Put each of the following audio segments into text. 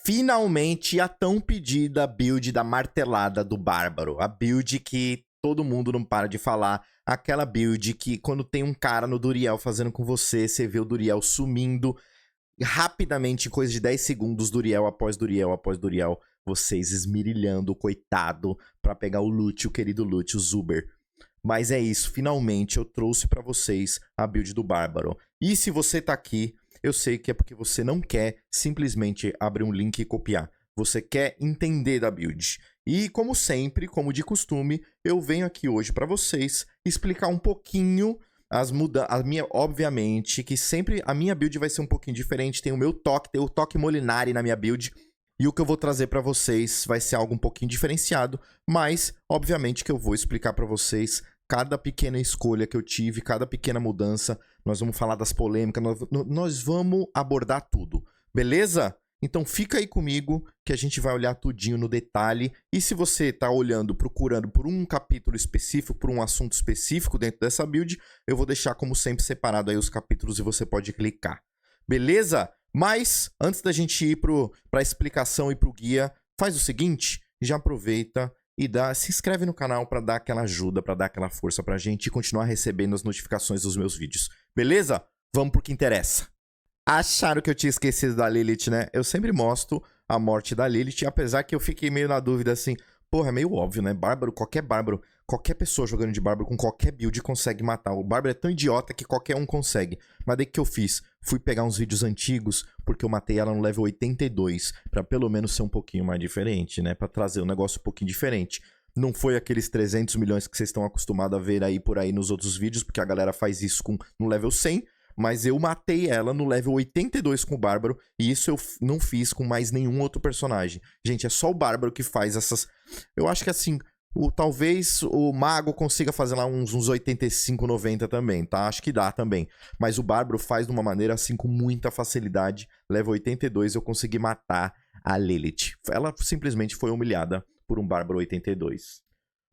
Finalmente a tão pedida build da martelada do Bárbaro. A build que todo mundo não para de falar. Aquela build que quando tem um cara no Duriel fazendo com você, você vê o Duriel sumindo rapidamente, em coisa de 10 segundos, Duriel após Duriel após Duriel, vocês esmirilhando o coitado pra pegar o loot, o querido loot, o Zuber. Mas é isso, finalmente eu trouxe pra vocês a build do Bárbaro. E se você tá aqui, eu sei que é porque você não quer simplesmente abrir um link e copiar. Você quer entender da build. E como sempre, como de costume, eu venho aqui hoje pra vocês explicar um pouquinho obviamente, que sempre a minha build vai ser um pouquinho diferente. Tem o meu toque, tem o toque Molinari na minha build. E o que eu vou trazer pra vocês vai ser algo um pouquinho diferenciado, mas, obviamente, que eu vou explicar pra vocês cada pequena escolha que eu tive, cada pequena mudança. Nós vamos falar das polêmicas, nós vamos abordar tudo, beleza? Então fica aí comigo que a gente vai olhar tudinho no detalhe. E se você tá olhando, procurando por um capítulo específico, por um assunto específico dentro dessa build, eu vou deixar como sempre separado aí os capítulos e você pode clicar, beleza? Mas, antes da gente ir pra explicação e pro guia, faz o seguinte, já aproveita e se inscreve no canal pra dar aquela ajuda, pra dar aquela força pra gente e continuar recebendo as notificações dos meus vídeos. Beleza? Vamos pro que interessa. Acharam que eu tinha esquecido da Lilith, né? Eu sempre mostro a morte da Lilith, apesar que eu fiquei meio na dúvida assim, porra, é meio óbvio, né? Bárbaro, qualquer pessoa jogando de Bárbaro com qualquer build consegue matar. O Bárbaro é tão idiota que qualquer um consegue. Mas daí que eu fiz? Fui pegar uns vídeos antigos, porque eu matei ela no level 82, pra pelo menos ser um pouquinho mais diferente, né? Pra trazer um negócio um pouquinho diferente. Não foi aqueles 300 milhões que vocês estão acostumados a ver aí por aí nos outros vídeos, porque a galera faz isso no level 100, mas eu matei ela no level 82 com o Bárbaro, e isso eu não fiz com mais nenhum outro personagem. Gente, é só o Bárbaro que faz essas... Eu acho que assim... talvez o Mago consiga fazer lá uns 85, 90 também, tá? Acho que dá também. Mas o Bárbaro faz de uma maneira assim com muita facilidade. Level 82 eu consegui matar a Lilith. Ela simplesmente foi humilhada por um Bárbaro 82.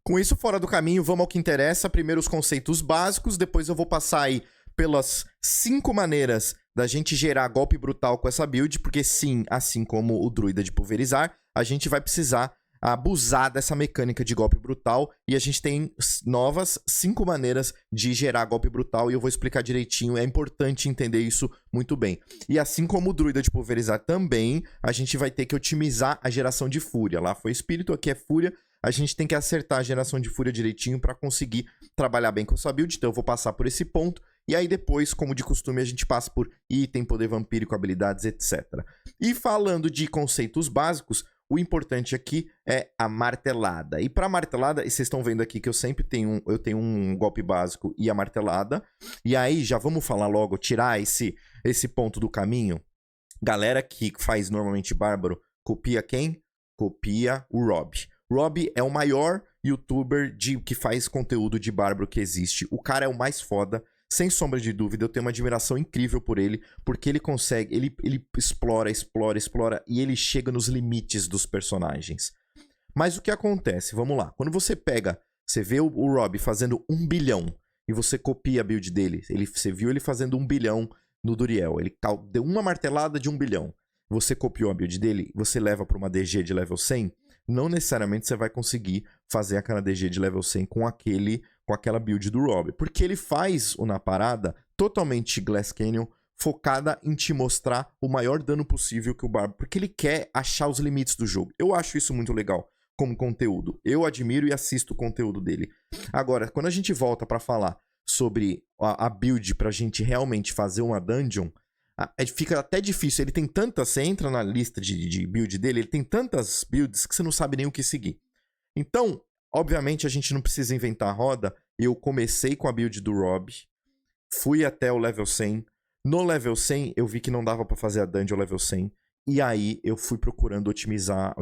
Com isso fora do caminho, vamos ao que interessa. Primeiro os conceitos básicos, depois eu vou passar aí pelas 5 maneiras da gente gerar golpe brutal com essa build, porque sim, assim como o druida de pulverizar, a gente vai precisar abusar dessa mecânica de golpe brutal, e a gente tem novas 5 maneiras de gerar golpe brutal, e eu vou explicar direitinho, é importante entender isso muito bem. E assim como o druida de pulverizar também, a gente vai ter que otimizar a geração de fúria. Lá foi espírito, aqui é fúria, a gente tem que acertar a geração de fúria direitinho para conseguir trabalhar bem com essa build, então eu vou passar por esse ponto, e aí depois, como de costume, a gente passa por item, poder vampírico, habilidades, etc. E falando de conceitos básicos, o importante aqui é a martelada. E para martelada, e vocês estão vendo aqui que eu sempre tenho um golpe básico e a martelada. E aí já vamos falar logo, tirar esse ponto do caminho. Galera que faz normalmente Bárbaro, copia quem? Copia o Rob. Rob é o maior youtuber que faz conteúdo de Bárbaro que existe. O cara é o mais foda. Sem sombra de dúvida, eu tenho uma admiração incrível por ele, porque ele consegue, ele explora, e ele chega nos limites dos personagens. Mas o que acontece? Vamos lá. Quando você vê o Rob fazendo 1 bilhão, e você copia a build dele, você viu ele fazendo 1 bilhão no Duriel, ele deu uma martelada de 1 bilhão, você copiou a build dele, você leva para uma DG de level 100, não necessariamente você vai conseguir fazer aquela DG de level 100 com aquela build do Rob. Porque ele faz na parada totalmente Glass Canyon, focada em te mostrar o maior dano possível que o Bárbaro. Porque ele quer achar os limites do jogo. Eu acho isso muito legal como conteúdo. Eu admiro e assisto o conteúdo dele. Agora, quando a gente volta pra falar sobre a build pra gente realmente fazer uma dungeon, fica até difícil. Ele tem tantas... Você entra na lista de build dele, ele tem tantas builds que você não sabe nem o que seguir. Então, obviamente, a gente não precisa inventar a roda. Eu comecei com a build do Rob, fui até o level 100. No level 100, eu vi que não dava pra fazer a dungeon level 100. E aí, eu fui procurando otimizar,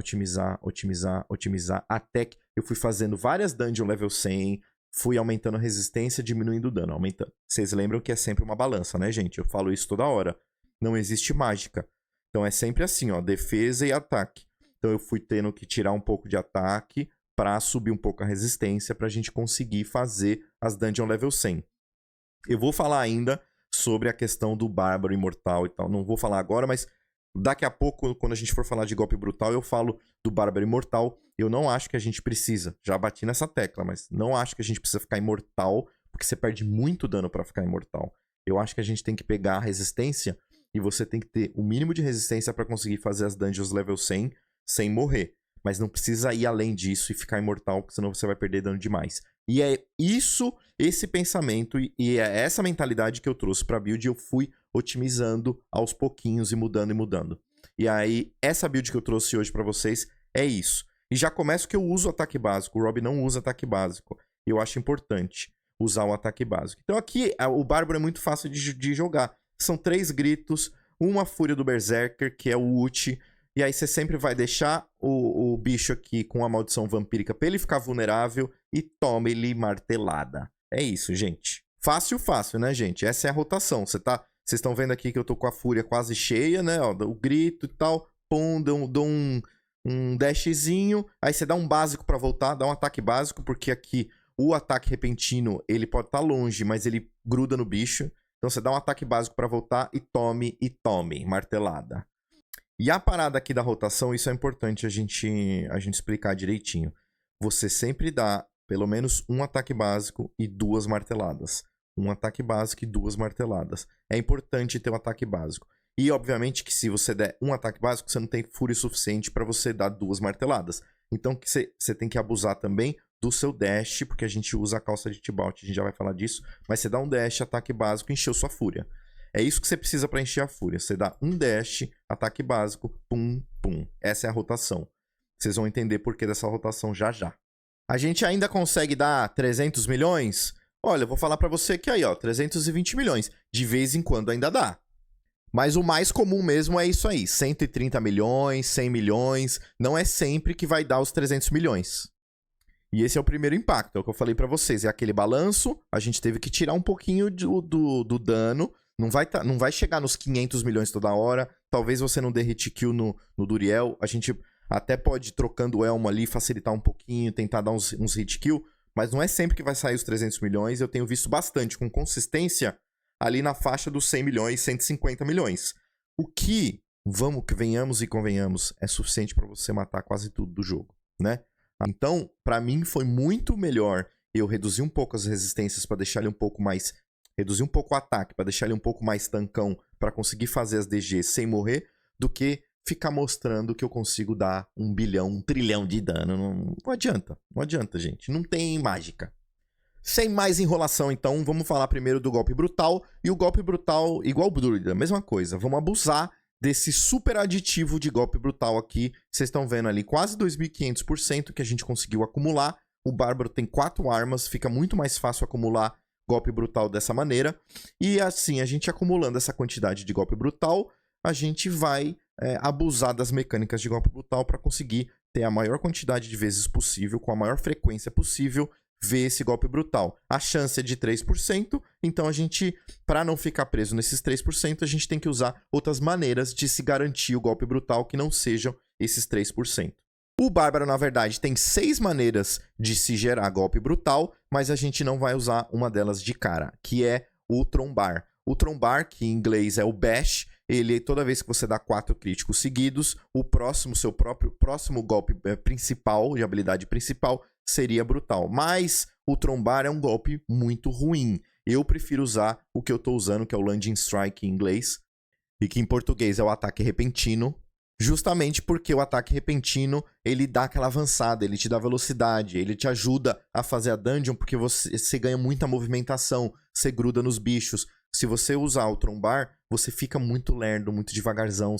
até que eu fui fazendo várias dungeons level 100, fui aumentando a resistência, diminuindo o dano, aumentando. Vocês lembram que é sempre uma balança, né, gente? Eu falo isso toda hora. Não existe mágica. Então, é sempre assim, ó, defesa e ataque. Então, eu fui tendo que tirar um pouco de ataque para subir um pouco a resistência para a gente conseguir fazer as dungeon level 100. Eu vou falar ainda sobre a questão do Bárbaro Imortal e tal. Não vou falar agora, mas Daqui a pouco, quando a gente for falar de golpe brutal, eu falo do Bárbaro Imortal. Eu não acho que a gente precisa, já bati nessa tecla, mas não acho que a gente precisa ficar imortal, porque você perde muito dano pra ficar imortal. Eu acho que a gente tem que pegar a resistência e você tem que ter o mínimo de resistência pra conseguir fazer as dungeons level 100 sem morrer. Mas não precisa ir além disso e ficar imortal, porque senão você vai perder dano demais. E é esse pensamento e é essa mentalidade que eu trouxe pra build e eu fui otimizando aos pouquinhos e mudando e mudando. E aí, essa build que eu trouxe hoje pra vocês é isso. E já começo que eu uso o ataque básico. O Rob não usa ataque básico. Eu acho importante usar o ataque básico. Então aqui, o Bárbaro é muito fácil de jogar. São 3 gritos, uma Fúria do Berserker, que é o ult. E aí você sempre vai deixar o bicho aqui com a maldição vampírica pra ele ficar vulnerável e tome-lhe martelada. É isso, gente. Fácil, fácil, né, gente? Essa é a rotação. Vocês estão vendo aqui que eu tô com a fúria quase cheia, né? Ó, o grito e tal. Pum, dou um dashzinho. Aí você dá um básico pra voltar, dá um ataque básico, porque aqui o ataque repentino, ele pode estar longe, mas ele gruda no bicho. Então você dá um ataque básico pra voltar e tome, martelada. E a parada aqui da rotação, isso é importante a gente explicar direitinho. Você sempre dá pelo menos um ataque básico e 2 marteladas. Um ataque básico e 2 marteladas. É importante ter um ataque básico. E, obviamente, que se você der um ataque básico, você não tem fúria suficiente para você dar 2 marteladas. Então, você tem que abusar também do seu dash, porque a gente usa a calça de Tibalt, a gente já vai falar disso. Mas você dá um dash, ataque básico e encheu sua fúria. É isso que você precisa para encher a fúria. Você dá um dash, ataque básico, pum, pum. Essa é a rotação. Vocês vão entender por que dessa rotação já já. A gente ainda consegue dar 300 milhões? Olha, eu vou falar pra você que aí, ó, 320 milhões. De vez em quando ainda dá. Mas o mais comum mesmo é isso aí. 130 milhões, 100 milhões. Não é sempre que vai dar os 300 milhões. E esse é o primeiro impacto, é o que eu falei pra vocês. É aquele balanço, a gente teve que tirar um pouquinho do dano. Não vai chegar nos 500 milhões toda hora. Talvez você não dê hit kill no Duriel. A gente até pode, trocando o Elmo ali, facilitar um pouquinho, tentar dar uns hit kill. Mas não é sempre que vai sair os 300 milhões. Eu tenho visto bastante, com consistência, ali na faixa dos 100 milhões, 150 milhões. O que, venhamos e convenhamos, é suficiente para você matar quase tudo do jogo, né? Então, para mim, foi muito melhor eu reduzir um pouco as resistências para deixar ele um pouco mais... Reduzir um pouco o ataque para deixar ele um pouco mais tancão para conseguir fazer as DGs sem morrer, do que ficar mostrando que eu consigo dar 1 bilhão, 1 trilhão de dano. Não adianta, gente. Não tem mágica. Sem mais enrolação, então, vamos falar primeiro do golpe brutal. E o golpe brutal, igual o Druida, mesma coisa. Vamos abusar desse super aditivo de golpe brutal aqui. Vocês estão vendo ali quase 2.500% que a gente conseguiu acumular. O Bárbaro tem 4 armas, fica muito mais fácil acumular golpe brutal dessa maneira. E assim, a gente acumulando essa quantidade de golpe brutal, a gente vai abusar das mecânicas de golpe brutal para conseguir ter a maior quantidade de vezes possível, com a maior frequência possível, ver esse golpe brutal. A chance é de 3%, então a gente, para não ficar preso nesses 3%, a gente tem que usar outras maneiras de se garantir o golpe brutal que não sejam esses 3%. O Bárbaro, na verdade, tem 6 maneiras de se gerar golpe brutal, mas a gente não vai usar uma delas de cara, que é o trombar. O trombar, que em inglês é o bash, ele, toda vez que você dá 4 críticos seguidos, seu próximo golpe principal, de habilidade principal, seria brutal. Mas o trombar é um golpe muito ruim. Eu prefiro usar o que eu estou usando, que é o Landing Strike em inglês, e que em português é o ataque repentino. Justamente porque o ataque repentino, ele dá aquela avançada, ele te dá velocidade, ele te ajuda a fazer a dungeon porque você ganha muita movimentação, você gruda nos bichos. Se você usar o trombar, você fica muito lerdo, muito devagarzão.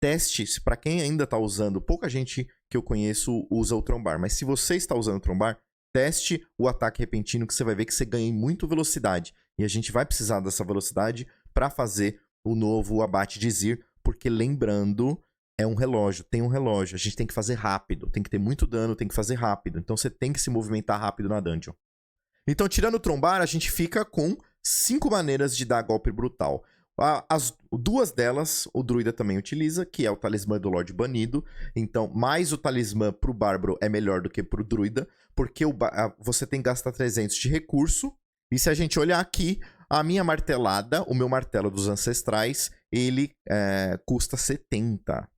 Teste, para quem ainda está usando, pouca gente que eu conheço usa o trombar, mas se você está usando o trombar, teste o ataque repentino que você vai ver que você ganha muito velocidade. E a gente vai precisar dessa velocidade para fazer o novo abate de Zir, porque lembrando, é um relógio, tem um relógio, a gente tem que fazer rápido, tem que ter muito dano, tem que fazer rápido, então você tem que se movimentar rápido na dungeon. Então, tirando o trombar, a gente fica com 5 maneiras de dar golpe brutal. As 2 delas, o druida também utiliza, que é o talismã do Lorde Banido. Então, mais o talismã pro Bárbaro é melhor do que pro druida, porque você tem que gastar 300 de recurso. E se a gente olhar aqui, A minha martelada, o meu martelo dos ancestrais, ele custa 70.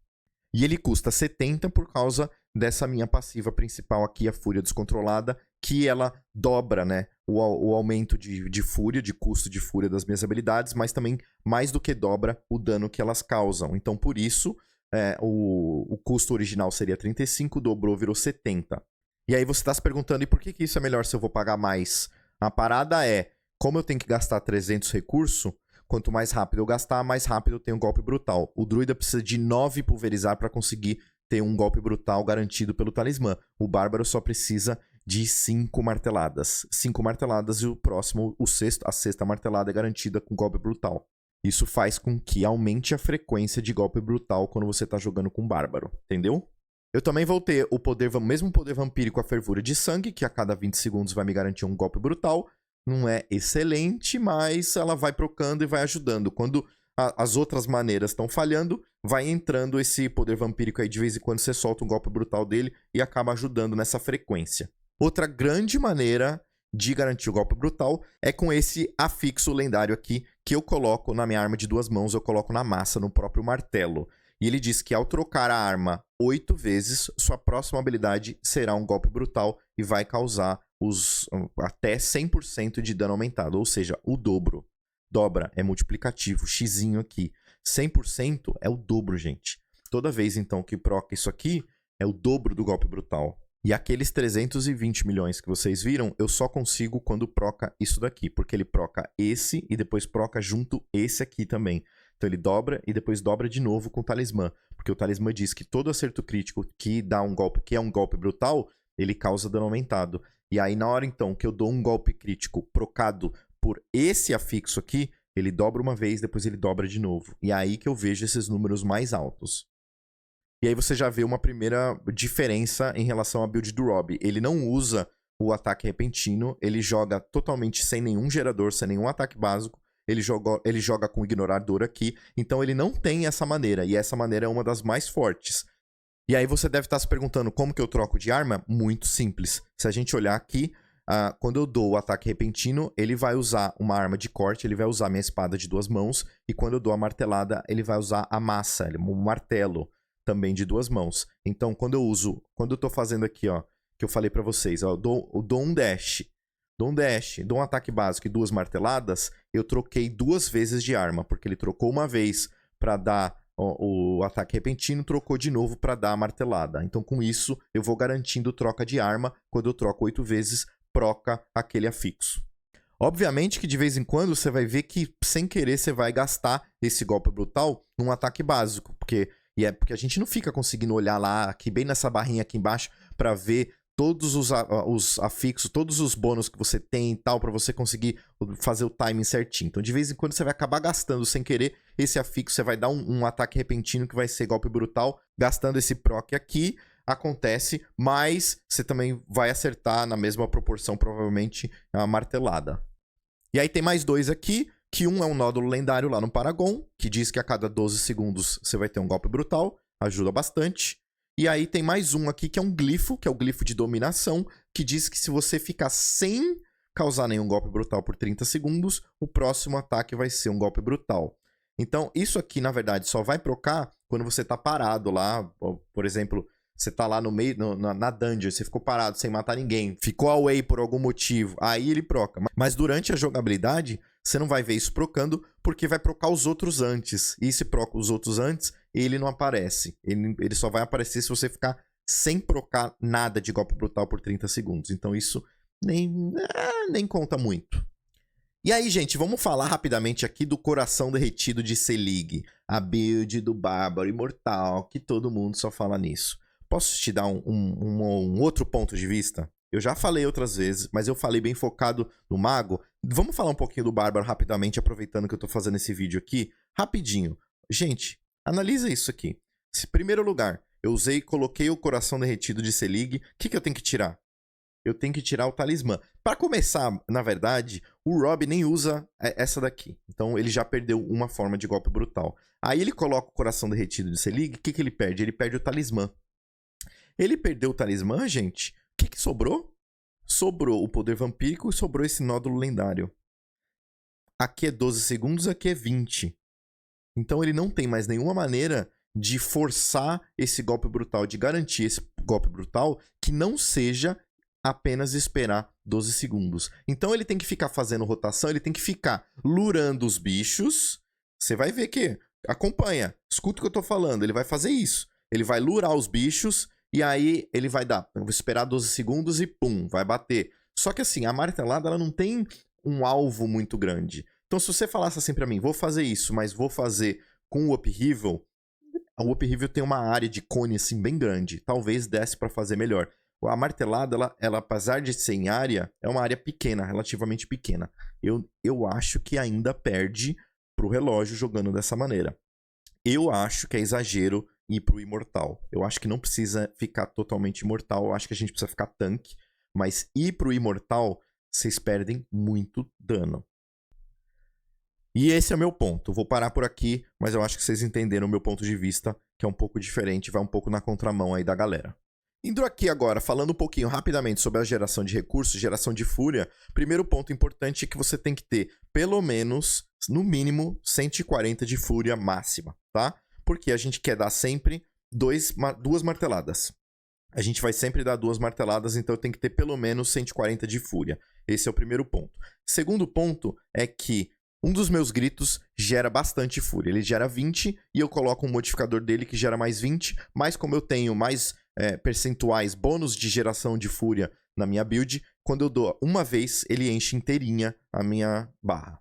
E ele custa 70 por causa dessa minha passiva principal aqui, a Fúria Descontrolada, que ela dobra, né, o aumento de fúria, de custo de fúria das minhas habilidades, mas também mais do que dobra o dano que elas causam. Então, por isso, o custo original seria 35, dobrou, virou 70. E aí você está se perguntando, e por que isso é melhor se eu vou pagar mais? A parada é, como eu tenho que gastar 300 recursos, quanto mais rápido eu gastar, mais rápido eu tenho um golpe brutal. O druida precisa de 9 pulverizar para conseguir ter um golpe brutal garantido pelo talismã. O bárbaro só precisa de 5 marteladas. 5 marteladas e o próximo, a sexta martelada é garantida com golpe brutal. Isso faz com que aumente a frequência de golpe brutal quando você está jogando com bárbaro, entendeu? Eu também vou ter o mesmo poder vampírico, a fervura de sangue, que a cada 20 segundos vai me garantir um golpe brutal. Não é excelente, mas ela vai procando e vai ajudando. Quando as outras maneiras estão falhando, vai entrando esse poder vampírico aí. De vez em quando você solta um golpe brutal dele e acaba ajudando nessa frequência. Outra grande maneira de garantir o golpe brutal é com esse afixo lendário aqui, que eu coloco na minha arma de 2 mãos, eu coloco na massa, no próprio martelo. E ele diz que ao trocar a arma 8 vezes, sua próxima habilidade será um golpe brutal e vai causar até 100% de dano aumentado, ou seja, o dobro. Dobra é multiplicativo, xzinho aqui. 100% é o dobro, gente. Toda vez, então, que proca isso aqui, é o dobro do golpe brutal. E aqueles 320 milhões que vocês viram, eu só consigo quando proca isso daqui, porque ele proca esse e depois proca junto esse aqui também. Então ele dobra e depois dobra de novo com o talismã, porque o talismã diz que todo acerto crítico que dá um golpe, que é um golpe brutal, ele causa dano aumentado. E aí na hora então que eu dou um golpe crítico procado por esse afixo aqui, ele dobra uma vez, depois ele dobra de novo. E é aí que eu vejo esses números mais altos. E aí você já vê uma primeira diferença em relação à build do Rob. Ele não usa o ataque repentino, ele joga totalmente sem nenhum gerador, sem nenhum ataque básico. Ele joga com ignorador aqui, então ele não tem essa maneira, e essa maneira é uma das mais fortes. E aí você deve estar se perguntando como que eu troco de arma? Muito simples. Se a gente olhar aqui, quando eu dou o ataque repentino, ele vai usar uma arma de corte, ele vai usar minha espada de 2 mãos, e quando eu dou a martelada, ele vai usar a massa, um martelo também de 2 mãos. Então, quando eu tô fazendo aqui, ó, que eu falei pra vocês, ó, eu dou um dash, dou um ataque básico e 2 marteladas, eu troquei 2 vezes de arma, porque ele trocou uma vez pra dar o ataque repentino, trocou de novo pra dar a martelada. Então, com isso, eu vou garantindo troca de arma. Quando eu troco 8 vezes, proca aquele afixo. Obviamente que de vez em quando você vai ver que, sem querer, você vai gastar esse golpe brutal num ataque básico, porque a gente não fica conseguindo olhar lá, aqui bem nessa barrinha aqui embaixo, pra ver todos os afixos, todos os bônus que você tem e tal, pra você conseguir fazer o timing certinho. Então, de vez em quando, você vai acabar gastando sem querer esse afixo, você vai dar um ataque repentino que vai ser golpe brutal, gastando esse proc aqui, acontece, mas você também vai acertar na mesma proporção, provavelmente, a martelada. E aí tem mais 2 aqui, que um é um nódulo lendário lá no Paragon, que diz que a cada 12 segundos você vai ter um golpe brutal, ajuda bastante. E aí tem mais um aqui que é um glifo, que é o glifo de dominação, que diz que se você ficar sem causar nenhum golpe brutal por 30 segundos, o próximo ataque vai ser um golpe brutal. Então, isso aqui, na verdade, só vai procar quando você tá parado lá, por exemplo, você tá lá no meio, na dungeon, você ficou parado sem matar ninguém, ficou away por algum motivo, aí ele proca. Mas durante a jogabilidade, você não vai ver isso procando, porque vai procar os outros antes. E se proca os outros antes, ele não aparece. Ele só vai aparecer se você ficar sem procar nada de golpe brutal por 30 segundos. Então isso nem conta muito. E aí, gente, vamos falar rapidamente aqui do Coração Derretido de Selig. A build do Bárbaro Imortal, que todo mundo só fala nisso. Posso te dar um outro ponto de vista? Eu já falei outras vezes, mas eu falei bem focado no Mago. Vamos falar um pouquinho do Bárbaro rapidamente, aproveitando que eu tô fazendo esse vídeo aqui. Rapidinho. Gente, analisa isso aqui. Se, primeiro lugar, eu coloquei o Coração Derretido de Selig, o que eu tenho que tirar? Eu tenho que tirar o talismã. Para começar, na verdade, o Rob nem usa essa daqui. Então ele já perdeu uma forma de golpe brutal. Aí ele coloca o Coração Derretido de Selig, o que ele perde? Ele perde o talismã. Ele perdeu o talismã, gente. O que sobrou? Sobrou o poder vampírico e sobrou esse nódulo lendário. aqui é 12 segundos, aqui é 20. Então ele não tem mais nenhuma maneira de forçar esse golpe brutal, de garantir esse golpe brutal que não seja apenas esperar 12 segundos. Então ele tem que ficar fazendo rotação, ele tem que ficar lurando os bichos. Você vai ver que acompanha, escuta o que eu tô falando, ele vai fazer isso. Ele vai lurar os bichos e aí ele vai dar, eu vou esperar 12 segundos e pum, vai bater. Só que assim, a martelada ela não tem um alvo muito grande. Então se você falasse assim pra mim, vou fazer isso, mas vou fazer com o upheaval, o upheaval tem uma área de cone assim bem grande, talvez desse pra fazer melhor. A martelada, ela apesar de ser em área, é uma área pequena, relativamente pequena. Eu acho que ainda perde pro relógio jogando dessa maneira. Eu acho que é exagero ir pro imortal. Eu acho que não precisa ficar totalmente imortal, eu acho que a gente precisa ficar tanque. Mas ir pro imortal, vocês perdem muito dano. E esse é o meu ponto. Vou parar por aqui, mas eu acho que vocês entenderam o meu ponto de vista, que é um pouco diferente, vai um pouco na contramão aí da galera. Indo aqui agora, falando um pouquinho rapidamente sobre a geração de recursos, geração de fúria, primeiro ponto importante é que você tem que ter pelo menos, no mínimo, 140 de fúria máxima, tá? Porque a gente quer dar sempre duas marteladas. A gente vai sempre dar 2 marteladas, então tem que ter pelo menos 140 de fúria. Esse é o primeiro ponto. Segundo ponto é que um dos meus gritos gera bastante fúria. Ele gera 20 e eu coloco um modificador dele que gera mais 20, mas como eu tenho mais percentuais, bônus de geração de fúria na minha build, quando eu dou uma vez, ele enche inteirinha a minha barra.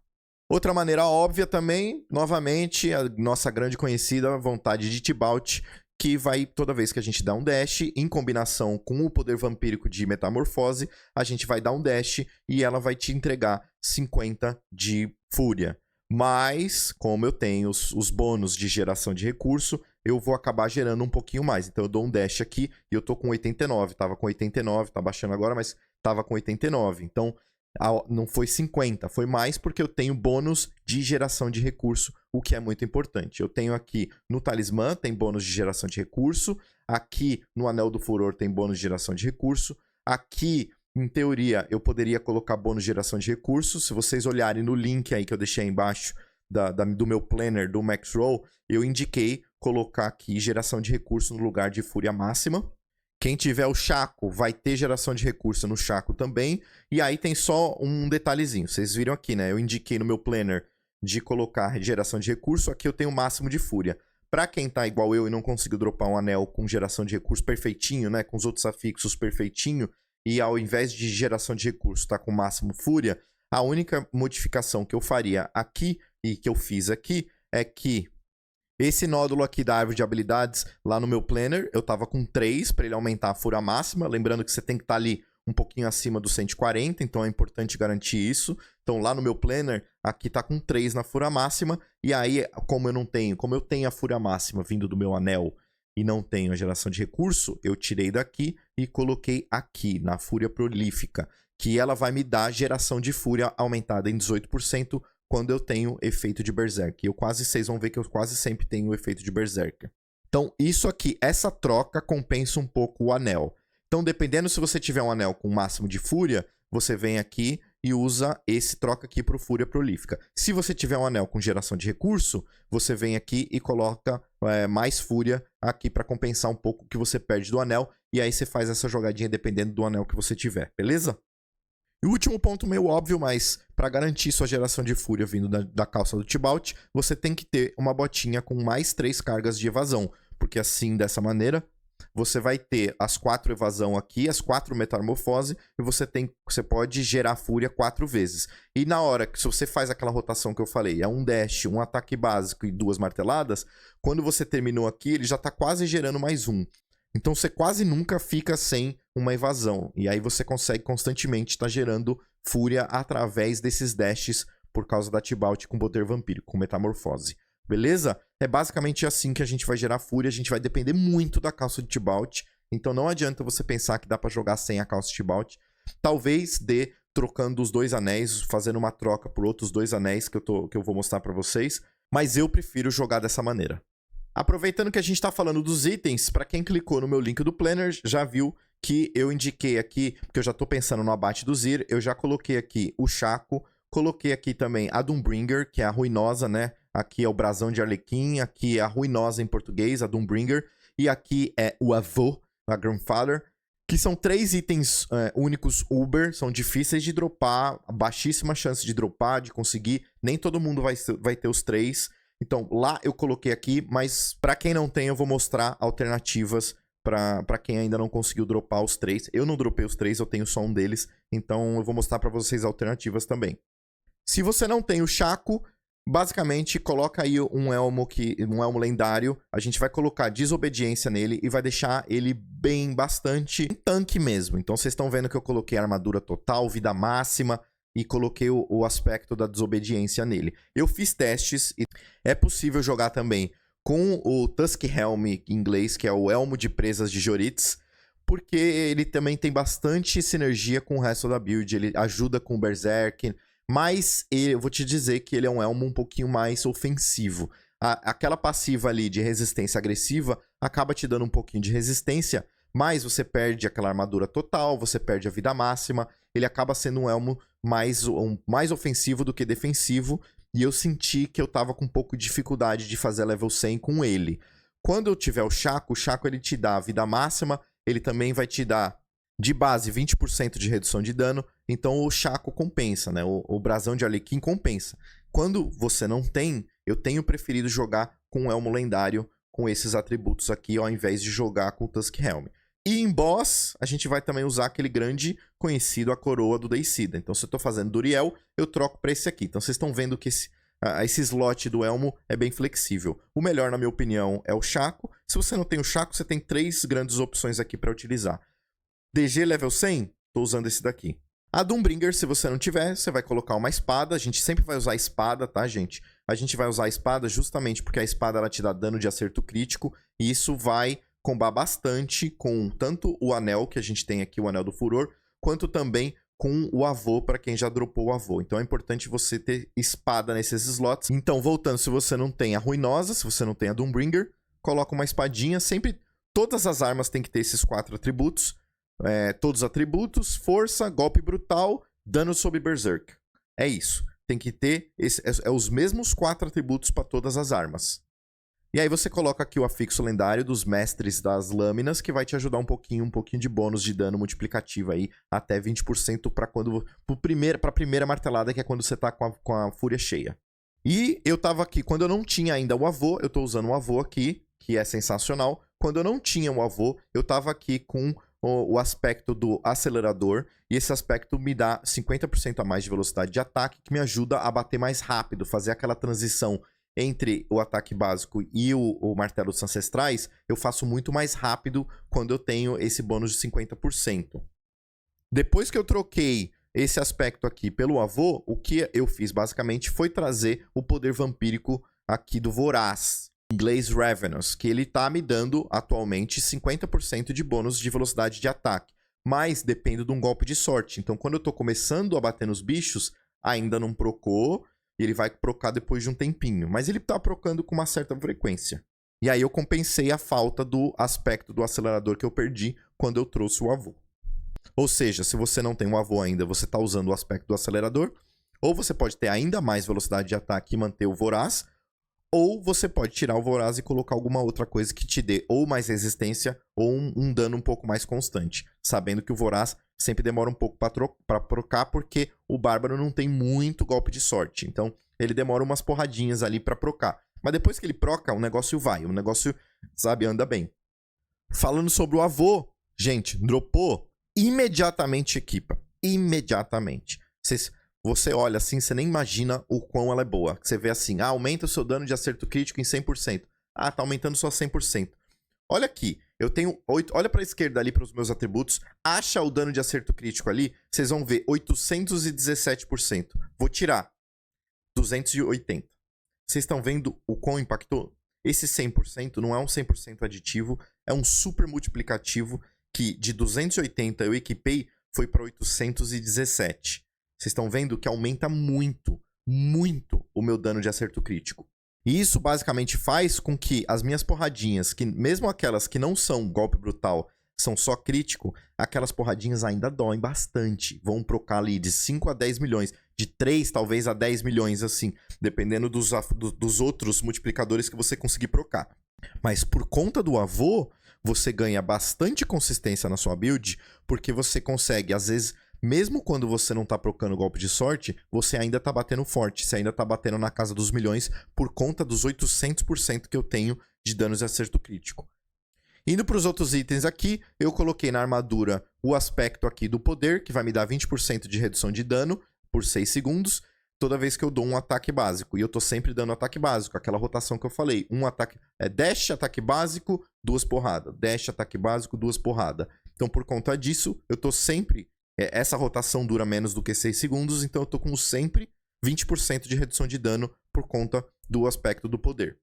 Outra maneira óbvia também, novamente, a nossa grande conhecida vontade de Tibalt, que vai, toda vez que a gente dá um dash, em combinação com o poder vampírico de metamorfose, a gente vai dar um dash e ela vai te entregar 50 de fúria. Mas, como eu tenho os bônus de geração de recurso, eu vou acabar gerando um pouquinho mais. Então eu dou um dash aqui e eu tô com 89. Tava com 89, tá baixando agora, mas tava com 89. Então não foi 50, foi mais porque eu tenho bônus de geração de recurso, o que é muito importante. Eu tenho aqui no talismã, tem bônus de geração de recurso. Aqui no anel do furor tem bônus de geração de recurso. Aqui, em teoria, eu poderia colocar bônus de geração de recurso. Se vocês olharem no link aí que eu deixei aí embaixo do meu planner do Max Roll, eu indiquei colocar aqui geração de recurso no lugar de fúria máxima. Quem tiver o Chaco vai ter geração de recurso no Chaco também. E aí tem só um detalhezinho. Vocês viram aqui, né? Eu indiquei no meu planner de colocar geração de recurso. Aqui eu tenho o máximo de fúria. Pra quem tá igual eu e não conseguiu dropar um anel com geração de recurso perfeitinho, né? Com os outros afixos perfeitinho. E ao invés de geração de recurso tá com máximo fúria. A única modificação que eu faria aqui e que eu fiz aqui é que esse nódulo aqui da árvore de habilidades, lá no meu planner, eu tava com 3 para ele aumentar a fúria máxima. Lembrando que você tem que estar ali um pouquinho acima do 140, então é importante garantir isso. Então lá no meu planner, aqui tá com 3 na fúria máxima. E aí, como eu tenho a fúria máxima vindo do meu anel e não tenho a geração de recurso, eu tirei daqui e coloquei aqui, na fúria prolífica, que ela vai me dar geração de fúria aumentada em 18%, quando eu tenho efeito de Berserk. Vocês vão ver que eu quase sempre tenho o efeito de Berserk. Então, isso aqui, essa troca compensa um pouco o anel. Então, dependendo se você tiver um anel com máximo de fúria, você vem aqui e usa esse troca aqui para o Fúria Prolífica. Se você tiver um anel com geração de recurso, você vem aqui e coloca mais fúria aqui para compensar um pouco o que você perde do anel. E aí você faz essa jogadinha dependendo do anel que você tiver, beleza? E o último ponto meio óbvio, mas para garantir sua geração de fúria vindo da calça do Tibalt, você tem que ter uma botinha com mais 3 cargas de evasão. Porque assim, dessa maneira, você vai ter as 4 evasão aqui, as 4 metamorfose, e você pode gerar fúria 4 vezes. E na hora que se você faz aquela rotação que eu falei, é um dash, um ataque básico e 2 marteladas, quando você terminou aqui, ele já está quase gerando mais 1. Então você quase nunca fica sem uma evasão. E aí você consegue constantemente estar gerando fúria através desses dashes por causa da Tibalt com poder vampírico, com metamorfose. Beleza? É basicamente assim que a gente vai gerar fúria. A gente vai depender muito da calça de Tibalt. Então não adianta você pensar que dá pra jogar sem a calça de Tibalt. Talvez dê trocando os 2 anéis, fazendo uma troca por outros 2 anéis que eu vou mostrar pra vocês. Mas eu prefiro jogar dessa maneira. Aproveitando que a gente está falando dos itens, para quem clicou no meu link do Planner, já viu que eu indiquei aqui, porque eu já estou pensando no abate do Zir, eu já coloquei aqui o Chaco Coloquei aqui também a Doombringer, que é a ruinosa, né? Aqui é o brasão de Arlequim, aqui é a ruinosa em português, a Doombringer. E aqui é o avô, a Grandfather, que são 3 itens únicos Uber, são difíceis de dropar, baixíssima chance de dropar, de conseguir. Nem todo mundo vai ter os 3. Então, lá eu coloquei aqui, mas pra quem não tem, eu vou mostrar alternativas pra quem ainda não conseguiu dropar os 3. Eu não dropei os 3, eu tenho só um deles, então eu vou mostrar pra vocês alternativas também. Se você não tem o Shaco, basicamente coloca aí um elmo lendário. A gente vai colocar desobediência nele e vai deixar ele bem bastante tanque mesmo. Então vocês estão vendo que eu coloquei armadura total, vida máxima e coloquei o aspecto da desobediência nele. Eu fiz testes e é possível jogar também com o Tusk Helm em inglês, que é o elmo de presas de Joritz, porque ele também tem bastante sinergia com o resto da build. Ele ajuda com o Berserk. Mas eu vou te dizer que ele é um elmo um pouquinho mais ofensivo. Aquela passiva ali de resistência agressiva acaba te dando um pouquinho de resistência, mas você perde aquela armadura total, você perde a vida máxima. Ele acaba sendo um elmo mais ofensivo do que defensivo. E eu senti que eu tava com um pouco de dificuldade de fazer level 100 com ele. Quando eu tiver o Shaco ele te dá a vida máxima, ele também vai te dar de base 20% de redução de dano, então o Shaco compensa, né? O brasão de Arlequim compensa. Quando você não tem, eu tenho preferido jogar com o elmo lendário, com esses atributos aqui, ao invés de jogar com o Tusk Helm. E em boss, a gente vai também usar aquele grande conhecido, a coroa do Deicida. Então se eu tô fazendo Duriel, eu troco para esse aqui. Então vocês estão vendo que esse slot do elmo é bem flexível. O melhor, na minha opinião, é o Shaco. Se você não tem o Shaco, você tem 3 grandes opções aqui para utilizar. DG level 100, tô usando esse daqui. A Doombringer, se você não tiver, você vai colocar uma espada. A gente sempre vai usar a espada, tá, gente? A gente vai usar a espada justamente porque a espada ela te dá dano de acerto crítico. E isso vai combar bastante com tanto o anel que a gente tem aqui, o Anel do Furor, quanto também com o avô, para quem já dropou o avô. Então é importante você ter espada nesses slots. Então, voltando, se você não tem a Ruinosa, se você não tem a Doombringer, coloca uma espadinha. Sempre, todas as armas têm que ter esses 4 atributos. Todos os atributos, força, golpe brutal, dano sob Berserk. É isso. Tem que ter os mesmos 4 atributos para todas as armas. E aí você coloca aqui o afixo lendário dos Mestres das Lâminas, que vai te ajudar um pouquinho de bônus de dano multiplicativo aí, até 20% para a primeira martelada, que é quando você tá com a fúria cheia. E eu tava aqui, quando eu não tinha ainda o avô, eu tô usando o avô aqui, que é sensacional. Quando eu não tinha o avô, eu tava aqui com o aspecto do acelerador, e esse aspecto me dá 50% a mais de velocidade de ataque, que me ajuda a bater mais rápido, fazer aquela transição entre o ataque básico e o martelo dos ancestrais, eu faço muito mais rápido quando eu tenho esse bônus de 50%. Depois que eu troquei esse aspecto aqui pelo avô, o que eu fiz basicamente foi trazer o poder vampírico aqui do Voraz, em inglês Ravenous, que ele tá me dando atualmente 50% de bônus de velocidade de ataque, mas depende de um golpe de sorte. Então quando eu tô começando a bater nos bichos, ainda não procou, e ele vai procar depois de um tempinho, mas ele tá procando com uma certa frequência. E aí eu compensei a falta do aspecto do acelerador que eu perdi quando eu trouxe o avô. Ou seja, se você não tem um avô ainda, você tá usando o aspecto do acelerador, ou você pode ter ainda mais velocidade de ataque e manter o Voraz, ou você pode tirar o Voraz e colocar alguma outra coisa que te dê ou mais resistência ou um dano um pouco mais constante. Sabendo que o Voraz sempre demora um pouco para procar, porque o Bárbaro não tem muito golpe de sorte. Então, ele demora umas porradinhas ali para procar. Mas depois que ele proca, o negócio vai. O negócio, sabe, anda bem. Falando sobre o avô, gente, dropou, imediatamente equipa. Imediatamente. Você olha assim, você nem imagina o quão ela é boa. Você vê assim, aumenta o seu dano de acerto crítico em 100%. Ah, tá aumentando só 100%. Olha aqui, eu tenho 8, olha pra esquerda ali para os meus atributos, acha o dano de acerto crítico ali, vocês vão ver 817%. Vou tirar 280. Vocês estão vendo o quão impactou? Esse 100% não é um 100% aditivo, é um super multiplicativo que de 280 eu equipei, foi para 817. Vocês estão vendo que aumenta muito, muito o meu dano de acerto crítico. E isso basicamente faz com que as minhas porradinhas, que mesmo aquelas que não são golpe brutal, são só crítico, aquelas porradinhas ainda doem bastante. Vão procar ali de 5 a 10 milhões, de 3 talvez a 10 milhões, assim, dependendo dos outros multiplicadores que você conseguir procar. Mas por conta do avô, você ganha bastante consistência na sua build, porque você consegue, às vezes, mesmo quando você não tá procando golpe de sorte, você ainda tá batendo forte, você ainda tá batendo na casa dos milhões por conta dos 800% que eu tenho de danos de acerto crítico. Indo para os outros itens aqui, eu coloquei na armadura o aspecto aqui do poder, que vai me dar 20% de redução de dano por 6 segundos, toda vez que eu dou um ataque básico. E eu tô sempre dando ataque básico, aquela rotação que eu falei. Um ataque, dash, ataque básico, 2 porradas. Dash, ataque básico, 2 porradas. Então, por conta disso, eu tô sempre... essa rotação dura menos do que 6 segundos, então eu tô com sempre 20% de redução de dano por conta do aspecto do poder.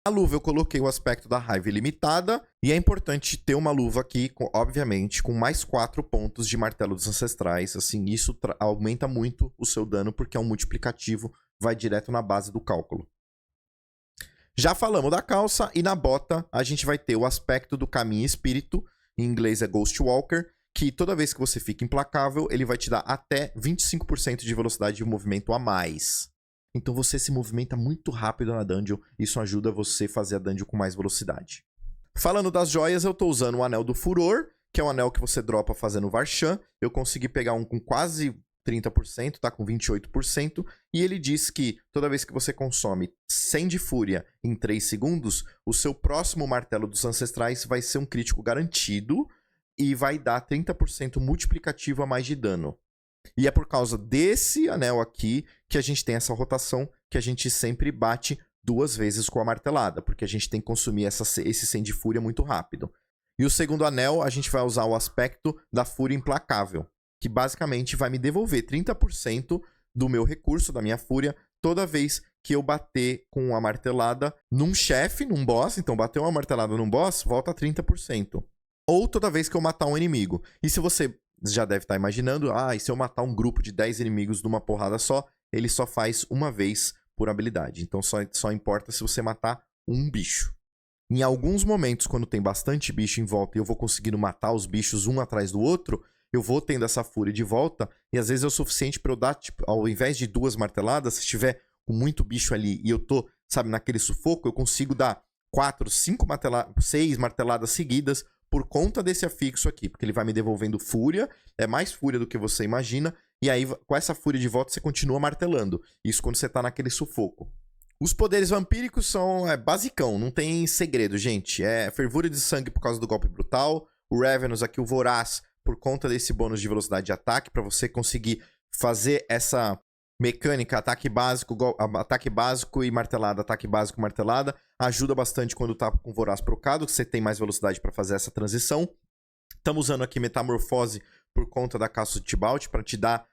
Na luva eu coloquei o aspecto da raiva ilimitada, e é importante ter uma luva aqui, obviamente, com mais 4 pontos de martelo dos ancestrais. Assim, isso aumenta muito o seu dano, porque é um multiplicativo, vai direto na base do cálculo. Já falamos da calça, e na bota a gente vai ter o aspecto do caminho espírito, em inglês é Ghost Walker, que toda vez que você fica implacável, ele vai te dar até 25% de velocidade de movimento a mais. Então você se movimenta muito rápido na dungeon, isso ajuda você a fazer a dungeon com mais velocidade. Falando das joias, eu tô usando o Anel do Furor, que é um anel que você dropa fazendo Varshan. Eu consegui pegar um com quase 30%, tá com 28%, e ele diz que toda vez que você consome 100 de fúria em 3 segundos, o seu próximo martelo dos ancestrais vai ser um crítico garantido e vai dar 30% multiplicativo a mais de dano. E é por causa desse anel aqui que a gente tem essa rotação, que a gente sempre bate 2 vezes com a martelada, porque a gente tem que consumir esse 100 de fúria muito rápido. E o segundo anel, a gente vai usar o aspecto da fúria implacável, que basicamente vai me devolver 30% do meu recurso, da minha fúria, toda vez que eu bater com a martelada num chefe, num boss. Então, bater uma martelada num boss, volta 30%. Ou toda vez que eu matar um inimigo. E se você já deve estar imaginando, e se eu matar um grupo de 10 inimigos numa porrada só, ele só faz uma vez por habilidade. Então só importa se você matar um bicho. Em alguns momentos, quando tem bastante bicho em volta e eu vou conseguindo matar os bichos um atrás do outro, eu vou tendo essa fúria de volta, e às vezes é o suficiente para eu dar, tipo, ao invés de 2 marteladas, se tiver com muito bicho ali e eu tô, sabe, naquele sufoco, eu consigo dar 4, 5 6 marteladas seguidas, por conta desse afixo aqui, porque ele vai me devolvendo fúria, é mais fúria do que você imagina, e aí com essa fúria de volta você continua martelando. Isso quando você tá naquele sufoco. Os poderes vampíricos são basicão, não tem segredo, gente. É fervura de sangue por causa do golpe brutal, o Ravenous aqui, o Voraz, por conta desse bônus de velocidade de ataque, para você conseguir fazer essa mecânica, ataque básico e martelada, ataque básico e martelada, ajuda bastante quando tá com Voraz procado, que você tem mais velocidade para fazer essa transição. Estamos usando aqui Metamorfose por conta da Caça de Tibalt, para te dar,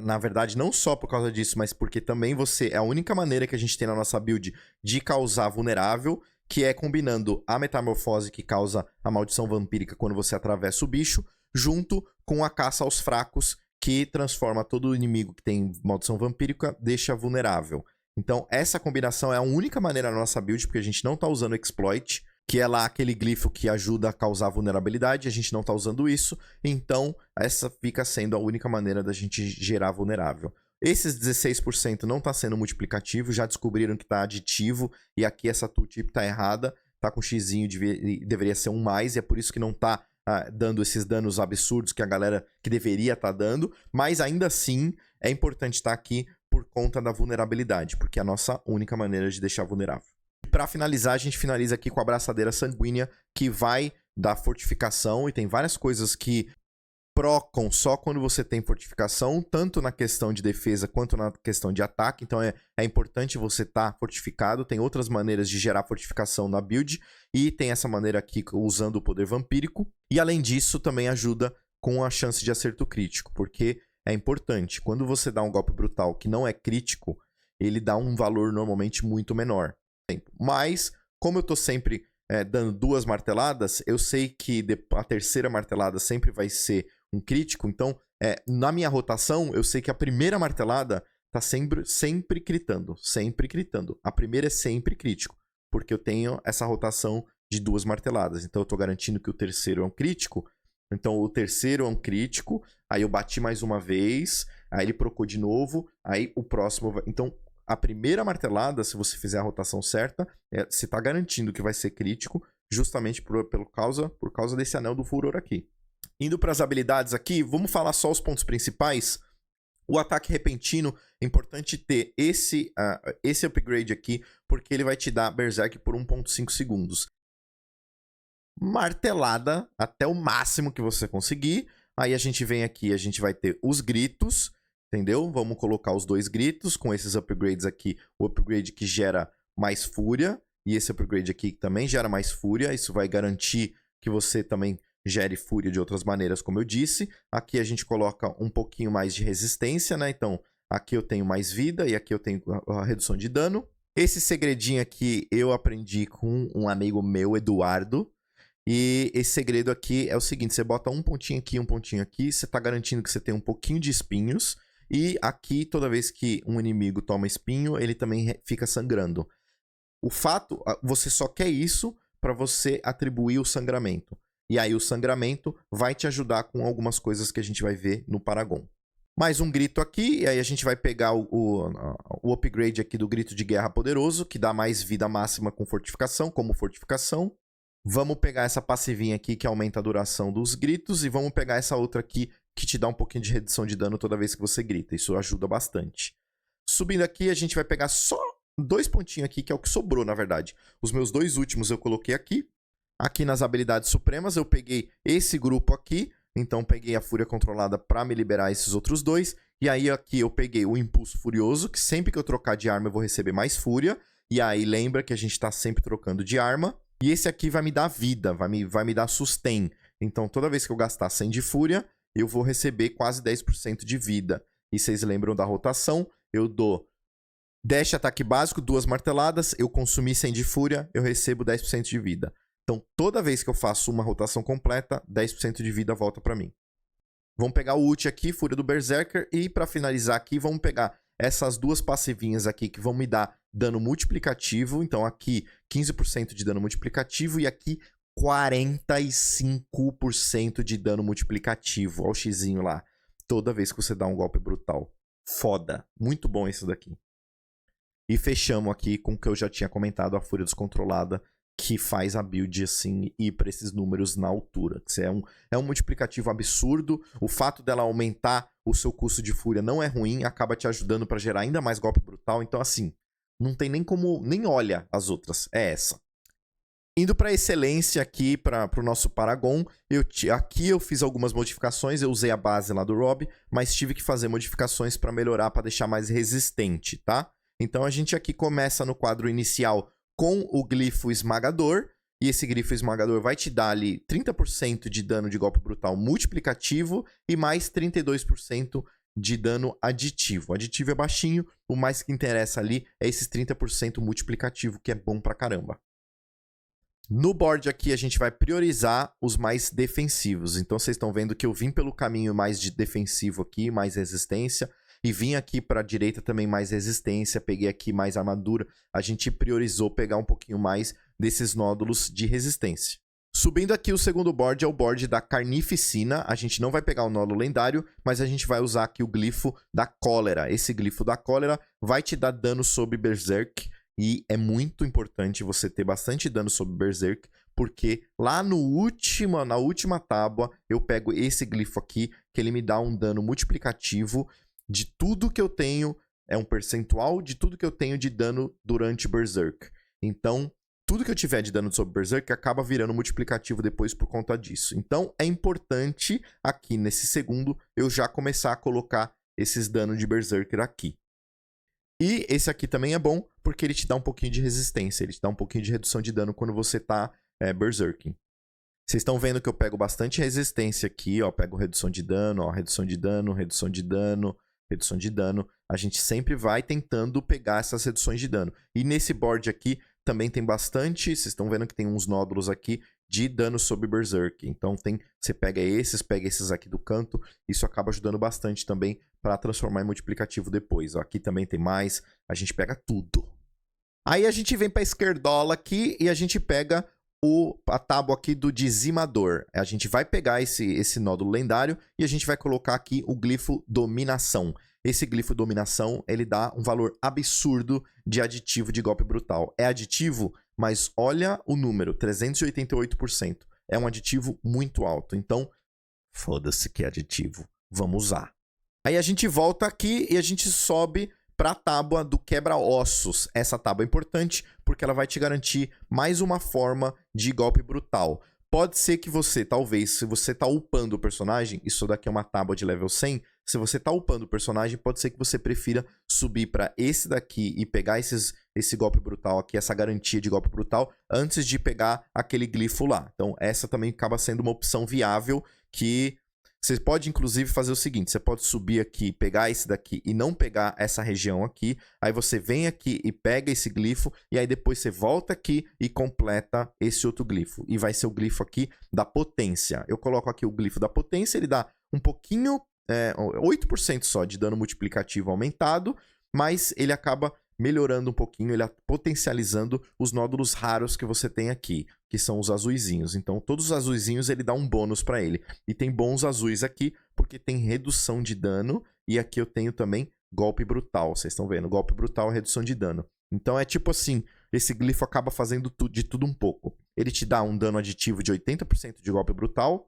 na verdade, não só por causa disso, mas porque também é a única maneira que a gente tem na nossa build de causar vulnerável, que é combinando a Metamorfose, que causa a maldição vampírica quando você atravessa o bicho, junto com a caça aos fracos, que transforma todo inimigo que tem maldição vampírica, deixa vulnerável. Então, essa combinação é a única maneira na nossa build, porque a gente não tá usando Exploit, que é lá aquele glifo que ajuda a causar vulnerabilidade, a gente não tá usando isso, então essa fica sendo a única maneira da gente gerar vulnerável. Esses 16% não tá sendo multiplicativo, já descobriram que tá aditivo, e aqui essa tooltip tá errada, tá com xizinho, deveria ser um mais, e é por isso que não tá dando esses danos absurdos que a galera que deveria estar dando, mas ainda assim é importante estar aqui por conta da vulnerabilidade, porque é a nossa única maneira de deixar vulnerável. E para finalizar, a gente finaliza aqui com a Braçadeira Sanguínea, que vai dar fortificação, e tem várias coisas que procam só quando você tem fortificação, tanto na questão de defesa quanto na questão de ataque. Então é importante você estar fortificado. Tem outras maneiras de gerar fortificação na build, e tem essa maneira aqui usando o poder vampírico. E além disso, também ajuda com a chance de acerto crítico, porque é importante. Quando você dá um golpe brutal que não é crítico, ele dá um valor normalmente muito menor. Mas, como eu tô sempre dando 2 marteladas, eu sei que a terceira martelada sempre vai ser um crítico. Então, na minha rotação, eu sei que a primeira martelada tá sempre critando. Sempre critando. A primeira é sempre crítico, porque eu tenho essa rotação de 2 marteladas. Então, eu tô garantindo que o terceiro é um crítico, Então o terceiro é um crítico, aí eu bati mais uma vez, aí ele procou de novo, aí o próximo... Então a primeira martelada, se você fizer a rotação certa, você tá garantindo que vai ser crítico, justamente por causa desse anel do furor aqui. Indo para as habilidades aqui, vamos falar só os pontos principais. O ataque repentino, é importante ter esse upgrade aqui, porque ele vai te dar Berserk por 1.5 segundos. Martelada até o máximo que você conseguir. Aí a gente vem aqui, a gente vai ter os gritos, entendeu? Vamos colocar os 2 gritos com esses upgrades aqui. O upgrade que gera mais fúria e esse upgrade aqui que também gera mais fúria. Isso vai garantir que você também gere fúria de outras maneiras, como eu disse. Aqui a gente coloca um pouquinho mais de resistência, né? Então, aqui eu tenho mais vida e aqui eu tenho a redução de dano. Esse segredinho aqui eu aprendi com um amigo meu, Eduardo. E esse segredo aqui é o seguinte, você bota um pontinho aqui, você tá garantindo que você tem um pouquinho de espinhos. E aqui, toda vez que um inimigo toma espinho, ele também fica sangrando. O fato, você só quer isso para você atribuir o sangramento. E aí o sangramento vai te ajudar com algumas coisas que a gente vai ver no Paragon. Mais um grito aqui, e aí a gente vai pegar o upgrade aqui do grito de guerra poderoso, que dá mais vida máxima com fortificação, como fortificação. Vamos pegar essa passivinha aqui, que aumenta a duração dos gritos, e vamos pegar essa outra aqui, que te dá um pouquinho de redução de dano toda vez que você grita. Isso ajuda bastante. Subindo aqui, a gente vai pegar só 2 pontinhos aqui, que é o que sobrou, na verdade. Os meus 2 últimos eu coloquei aqui. Aqui nas habilidades supremas eu peguei esse grupo aqui, então peguei a fúria controlada para me liberar esses outros 2. E aí aqui eu peguei o impulso furioso, que sempre que eu trocar de arma eu vou receber mais fúria. E aí lembra que a gente está sempre trocando de arma. E esse aqui vai me dar vida, vai me dar sustain. Então toda vez que eu gastar 100 de fúria, eu vou receber quase 10% de vida. E vocês lembram da rotação? Eu dou dash ataque básico, 2 marteladas, eu consumi 100 de fúria, eu recebo 10% de vida. Então, toda vez que eu faço uma rotação completa, 10% de vida volta pra mim. Vamos pegar o ult aqui, Fúria do Berserker, e pra finalizar aqui, vamos pegar essas 2 passivinhas aqui que vão me dar dano multiplicativo. Então, aqui, 15% de dano multiplicativo e aqui, 45% de dano multiplicativo. Olha o xizinho lá. Toda vez que você dá um golpe brutal. Foda. Muito bom isso daqui. E fechamos aqui com o que eu já tinha comentado, a Fúria Descontrolada, que faz a build, assim, ir para esses números na altura. Que é um multiplicativo absurdo. O fato dela aumentar o seu custo de fúria não é ruim, acaba te ajudando para gerar ainda mais golpe brutal. Então, assim, não tem nem como... Nem olha as outras. É essa. Indo para excelência aqui, para o nosso Paragon, aqui eu fiz algumas modificações, eu usei a base lá do Rob, mas tive que fazer modificações para melhorar, para deixar mais resistente, tá? Então a gente aqui começa no quadro inicial com o glifo esmagador, e esse glifo esmagador vai te dar ali 30% de dano de golpe brutal multiplicativo e mais 32% de dano aditivo. O aditivo é baixinho, o mais que interessa ali é esses 30% multiplicativo, que é bom pra caramba. No board aqui a gente vai priorizar os mais defensivos. Então vocês estão vendo que eu vim pelo caminho mais de defensivo aqui, mais resistência. E vim aqui para a direita também mais resistência, peguei aqui mais armadura. A gente priorizou pegar um pouquinho mais desses nódulos de resistência. Subindo aqui, o segundo board é o board da Carnificina. A gente não vai pegar o nódulo lendário, mas a gente vai usar aqui o glifo da Cólera. Esse glifo da Cólera vai te dar dano sobre Berserk. E é muito importante você ter bastante dano sobre Berserk, porque lá na última tábua eu pego esse glifo aqui, que ele me dá um dano multiplicativo de tudo que eu tenho, é um percentual de tudo que eu tenho de dano durante Berserk. Então, tudo que eu tiver de dano sobre Berserk acaba virando multiplicativo depois por conta disso. Então, é importante aqui nesse segundo eu já começar a colocar esses danos de Berserker aqui. E esse aqui também é bom porque ele te dá um pouquinho de resistência, ele te dá um pouquinho de redução de dano quando você tá Berserking. Vocês estão vendo que eu pego bastante resistência aqui, ó, pego redução de dano, ó, redução de dano, redução de dano, redução de dano. A gente sempre vai tentando pegar essas reduções de dano. E nesse board aqui também tem bastante, vocês estão vendo que tem uns nódulos aqui de dano sobre Berserk. Então você pega esses aqui do canto, isso acaba ajudando bastante também para transformar em multiplicativo depois. Ó, aqui também tem mais, a gente pega tudo. Aí a gente vem para a esquerdola aqui e a gente pega a tábua aqui do dizimador. A gente vai pegar esse nódulo lendário e a gente vai colocar aqui o glifo dominação. Esse glifo dominação, ele dá um valor absurdo de aditivo de golpe brutal. É aditivo, mas olha o número, 388%. É um aditivo muito alto, então foda-se que é aditivo. Vamos usar. Aí a gente volta aqui e a gente sobe para a tábua do quebra-ossos. Essa tábua é importante porque ela vai te garantir mais uma forma de golpe brutal. Pode ser que você, talvez, se você tá upando o personagem, isso daqui é uma tábua de level 100, se você tá upando o personagem, pode ser que você prefira subir para esse daqui e pegar esse golpe brutal aqui, essa garantia de golpe brutal, antes de pegar aquele glifo lá. Então, essa também acaba sendo uma opção viável que você pode, inclusive, fazer o seguinte, você pode subir aqui, pegar esse daqui e não pegar essa região aqui, aí você vem aqui e pega esse glifo, e aí depois você volta aqui e completa esse outro glifo. E vai ser o glifo aqui da potência. Eu coloco aqui o glifo da potência, ele dá um pouquinho, 8% só de dano multiplicativo aumentado, mas ele acaba melhorando um pouquinho, ele potencializando os nódulos raros que você tem aqui, que são os azuizinhos. Então, todos os azuizinhos ele dá um bônus para ele. E tem bons azuis aqui, porque tem redução de dano, e aqui eu tenho também golpe brutal. Vocês estão vendo? Golpe brutal, redução de dano. Então, é tipo assim, esse glifo acaba fazendo de tudo um pouco. Ele te dá um dano aditivo de 80% de golpe brutal,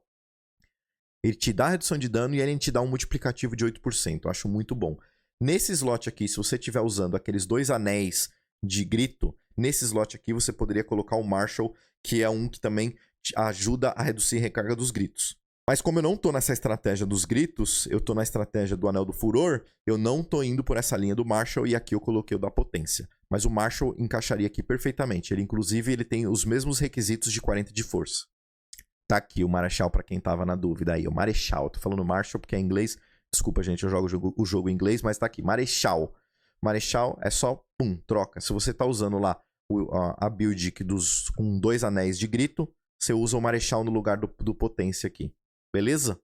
ele te dá redução de dano e ele te dá um multiplicativo de 8%. Eu acho muito bom. Nesse slot aqui, se você estiver usando aqueles 2 anéis de grito, nesse slot aqui você poderia colocar o Marshall, que é um que também ajuda a reduzir a recarga dos gritos. Mas como eu não tô nessa estratégia dos gritos, eu tô na estratégia do Anel do Furor, eu não tô indo por essa linha do Marshall e aqui eu coloquei o da potência. Mas o Marshall encaixaria aqui perfeitamente. Ele, inclusive, ele tem os mesmos requisitos de 40 de força. Tá aqui o Marechal, pra quem tava na dúvida aí. O Marechal, tô falando Marshall porque é em inglês. Desculpa, gente, eu jogo o jogo em inglês, mas tá aqui, Marechal. Marechal é só, pum, troca. Se você tá usando lá a build com 2 anéis de grito, você usa o Marechal no lugar do potência aqui. Beleza?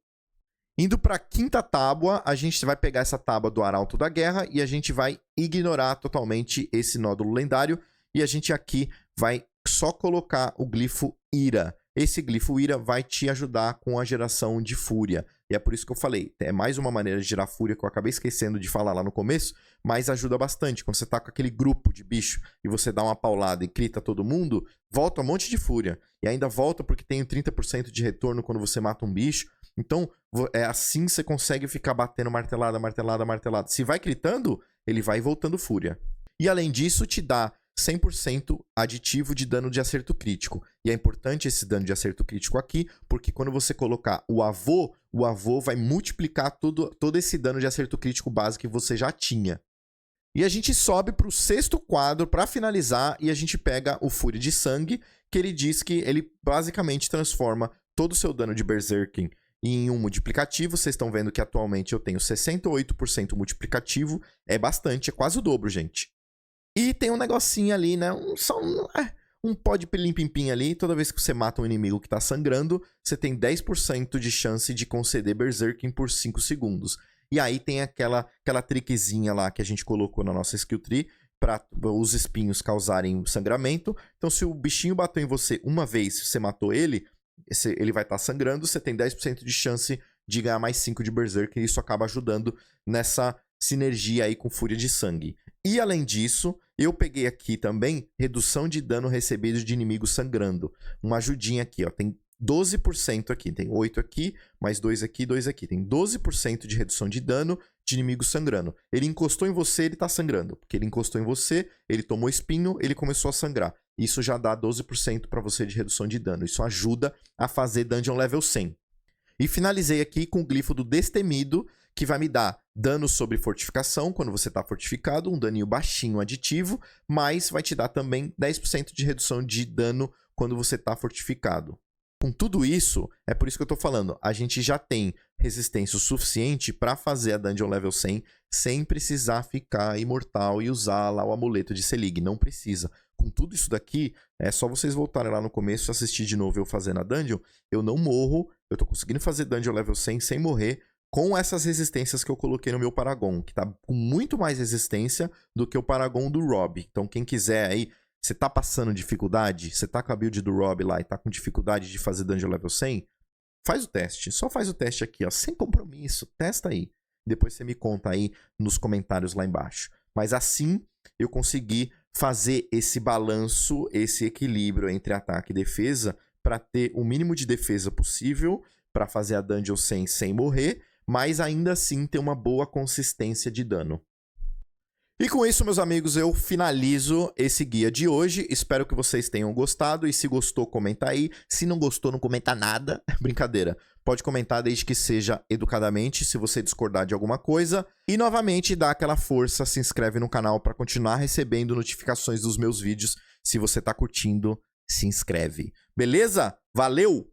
Indo pra quinta tábua, a gente vai pegar essa tábua do Arauto da Guerra e a gente vai ignorar totalmente esse nódulo lendário. E a gente aqui vai só colocar o glifo Ira. Esse glifo Ira vai te ajudar com a geração de fúria. E é por isso que eu falei, é mais uma maneira de gerar fúria que eu acabei esquecendo de falar lá no começo, mas ajuda bastante. Quando você tá com aquele grupo de bicho e você dá uma paulada e crita todo mundo, volta um monte de fúria. E ainda volta porque tem 30% de retorno quando você mata um bicho. Então, é assim que você consegue ficar batendo martelada, martelada, martelada. Se vai critando, ele vai voltando fúria. E além disso, te dá 100% aditivo de dano de acerto crítico. E é importante esse dano de acerto crítico aqui, porque quando você colocar o avô vai multiplicar todo esse dano de acerto crítico base que você já tinha. E a gente sobe para o 6º quadro para finalizar e a gente pega o Fúria de Sangue, que ele diz que ele basicamente transforma todo o seu dano de Berserking em um multiplicativo. Vocês estão vendo que atualmente eu tenho 68% multiplicativo, é bastante, é quase o dobro, gente. E tem um negocinho ali, né? Um pó de pilim-pim-pim ali. Toda vez que você mata um inimigo que tá sangrando, você tem 10% de chance de conceder Berserking por 5 segundos. E aí tem aquela trickzinha lá que a gente colocou na nossa skill tree para os espinhos causarem sangramento. Então, se o bichinho bateu em você uma vez, você matou ele, ele vai estar sangrando, você tem 10% de chance de ganhar mais 5 de Berserking. E isso acaba ajudando nessa sinergia aí com Fúria de Sangue. E além disso, eu peguei aqui também redução de dano recebido de inimigos sangrando. Uma ajudinha aqui, ó. Tem 12% aqui. Tem 8 aqui, mais 2 aqui, 2 aqui. Tem 12% de redução de dano de inimigos sangrando. Ele encostou em você, ele tá sangrando. Porque ele encostou em você, ele tomou espinho, ele começou a sangrar. Isso já dá 12% para você de redução de dano. Isso ajuda a fazer Dungeon Level 100. E finalizei aqui com o glifo do Destemido, que vai me dar dano sobre fortificação, quando você está fortificado, um daninho baixinho aditivo, mas vai te dar também 10% de redução de dano quando você está fortificado. Com tudo isso, é por isso que eu estou falando, a gente já tem resistência o suficiente para fazer a Dungeon Level 100 sem precisar ficar imortal e usar lá o amuleto de Selig, não precisa. Com tudo isso daqui, é só vocês voltarem lá no começo e assistir de novo eu fazendo a Dungeon, eu não morro, eu estou conseguindo fazer Dungeon Level 100 sem morrer, com essas resistências que eu coloquei no meu Paragon, que tá com muito mais resistência do que o Paragon do Rob. Então, quem quiser aí Você tá passando dificuldade? Você tá com a build do Rob lá e tá com dificuldade de fazer Dungeon Level 100? Faz o teste. Só faz o teste aqui, ó. Sem compromisso. Testa aí. Depois você me conta aí nos comentários lá embaixo. Mas assim eu consegui fazer esse balanço, esse equilíbrio entre ataque e defesa para ter o mínimo de defesa possível para fazer a Dungeon 100 sem morrer, mas ainda assim ter uma boa consistência de dano. E com isso, meus amigos, eu finalizo esse guia de hoje. Espero que vocês tenham gostado. E se gostou, comenta aí. Se não gostou, não comenta nada. Brincadeira. Pode comentar desde que seja educadamente, se você discordar de alguma coisa. E, novamente, dá aquela força, se inscreve no canal para continuar recebendo notificações dos meus vídeos. Se você tá curtindo, se inscreve. Beleza? Valeu!